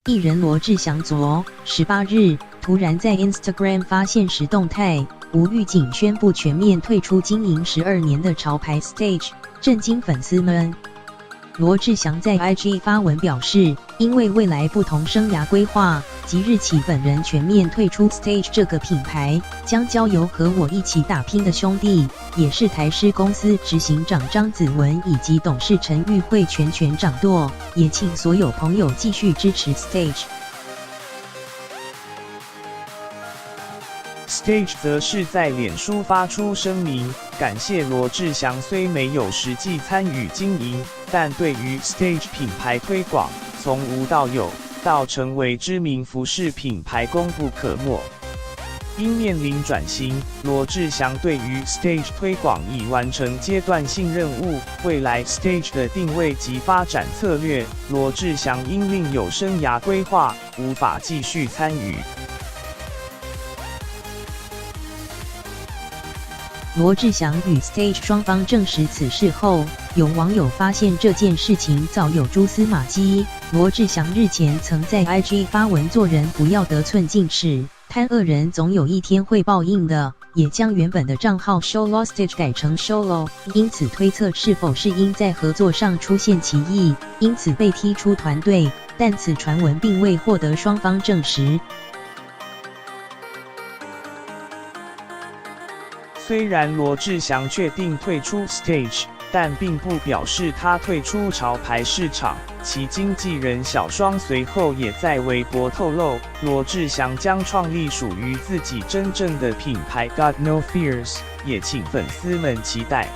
艺人罗志祥18日突然在 Instagram 发现实动态，无预警宣布全面退出经营12年的潮牌 Stage， 震惊粉丝们。罗志祥在 IG 发文表示，因为未来不同生涯规划，即日起本人全面退出 Stage 这个品牌，将交由和我一起打拼的兄弟，也是台狮公司执行长张子文以及董事陈玉慧全权掌舵，也请所有朋友继续支持 Stage。Stage 则是在脸书发出声明，感谢罗志祥虽没有实际参与经营，但对于 Stage 品牌推广，从无到有，到成为知名服饰品牌功不可没。因面临转型，罗志祥对于 Stage 推广已完成阶段性任务，未来 Stage 的定位及发展策略，罗志祥因另有生涯规划，无法继续参与。罗志祥与 Stage 双方证实此事后，有网友发现这件事情早有蛛丝马迹。罗志祥日前曾在 IG 发文做人不要得寸进尺，贪恶人总有一天会报应的，也将原本的账号 Sholo Stage 改成 Sholo， 因此推测是否是因在合作上出现歧义，因此被踢出团队，但此传闻并未获得双方证实。虽然罗志祥确定退出 Stage， 但并不表示他退出潮牌市场。其经纪人小双随后也在微博透露，罗志祥将创立属于自己真正的品牌 Got No Fears， 也请粉丝们期待。